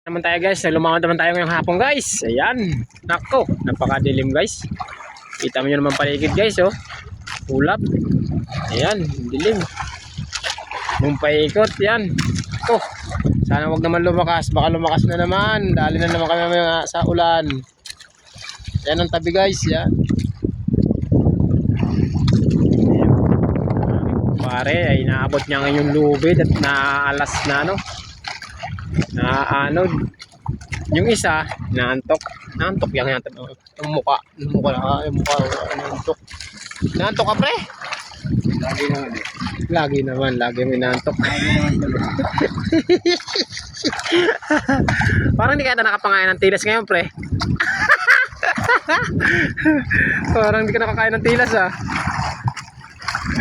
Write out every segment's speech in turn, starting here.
Naman tayo guys, lumangon naman tayo ngayong hapon guys. Ayan, nako, napakadilim guys. Kita mo nyo naman paligid guys, oh. Ulap. Ayan, dilim. Nung paikot, yan. Oh, sana wag naman lumakas, baka lumakas na naman. Dali na naman kami sa ulan. Yan ang tabi guys, yan. Pare, ay naabot niya ngayon lubid at naalas na ano. Naanod. Yung isa, naantok. Naantok yan yan. Yung mukha naantok. Naantok ka pre? Lagi naman, lagi may naantok. Parang hindi ka na nakapangain ng tilas ngayon pre. Parang hindi ka nakakain ng tilas ah.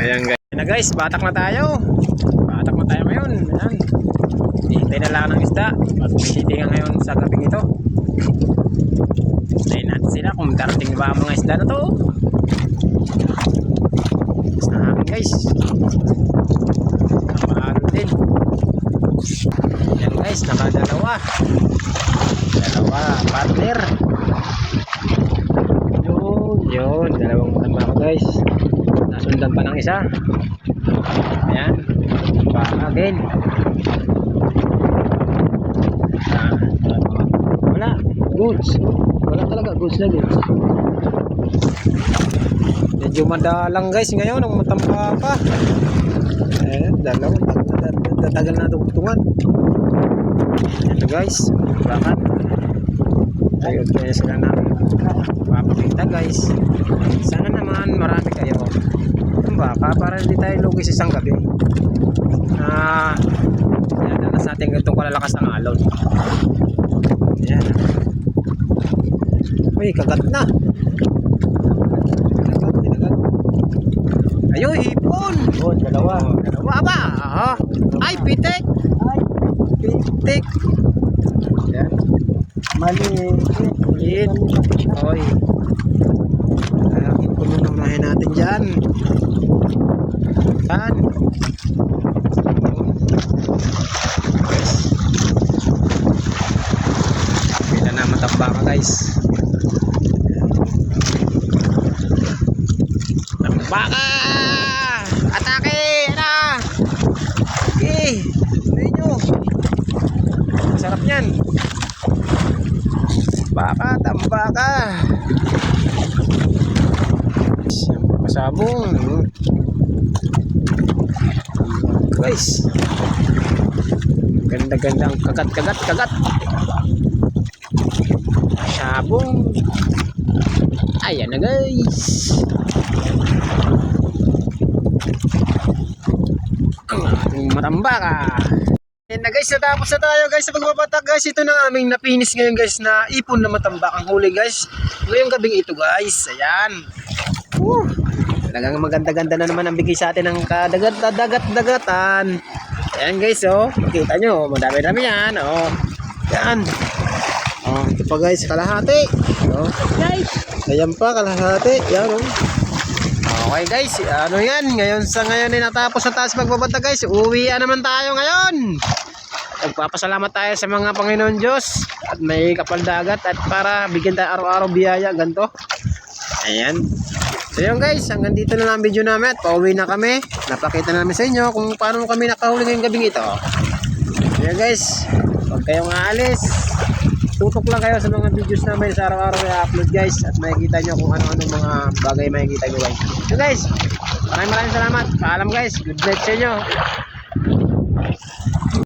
Ayan guys. Ayan na guys, batak na tayo. Batak na tayo ngayon. Ayan. Hintay na lang ng isda. Mag-visiting nga ngayon sa gabing ito. Hintayin natin sila kung darating ba ang mga isda na to. Mas na hangin guys. Nakahalo din. Yan guys, nakadalawa. Dalawa partner. Yun, dalawang tama ko guys. Nasundan pa ng isa. Ayan. Baka again. Wala. Goods. Wala talaga. Goods na goods. Medyo madalang guys ngayon. Ang matamba pa. Dalawang. Tatagal na tugtungan. Ito guys. Bakit? Ayun. Kaya sila namin papakita guys. Sana naman marami kayo. Ang baka para hindi tayo lugi sa isang gabi. Sa ating ganitong kalalakas ng alon. Ayan. Uy, kagat na. Kagat. Ayun, hipon. Oh, dalawa ba? Ay, pitik. Pitik. Ayan. Maliit. Oy. Ayan, hipon muna unahin natin dyan. Ayan. Matamba ka guys. Tamba ka! Atake! Ano? Okay. Tuloy nyo. Sarap yan. Tamba ka. Pasabong. Guys. Ganda-ganda ang kagat. Sabong. Ayan na guys. Ang ating matamba ka. Ayan na guys, natapos na tayo guys sa pagbabatak guys. Ito na aming napinis ngayon guys na ipon na matambak ang huli guys. Ngayong gabing ito guys. Ayan. Talagang maganda-ganda na naman ang bigay sa atin ng kadagat-dagatan. Ayan guys, oh. Makita nyo, madami-dami yan. Oh. Ayan. Oh, ito pa guys, kalahati. Oh. Guys, ayan pa, kalahati. Yan, oh. Okay guys, ano yan? Ngayon ay natapos na tayo sa pagbabanta guys. Uwian naman tayo ngayon. Nagpapasalamat tayo sa mga Panginoon Diyos. At may kapaldagat at para bigyan tayo araw-araw biyaya. Ganto. Ayan. So yun guys, hanggang dito na lang ang video namin. At pauwi na kami. Napakita namin sa inyo kung paano kami nakahuli ngayong gabing ito. Ayan guys, huwag kayong aalis. Tutok lang kayo sa mga videos namin sa araw-araw na upload guys at makikita nyo kung ano-ano mga bagay makikita nyo guys. So guys, maraming salamat. Paalam guys. Good night sa inyo.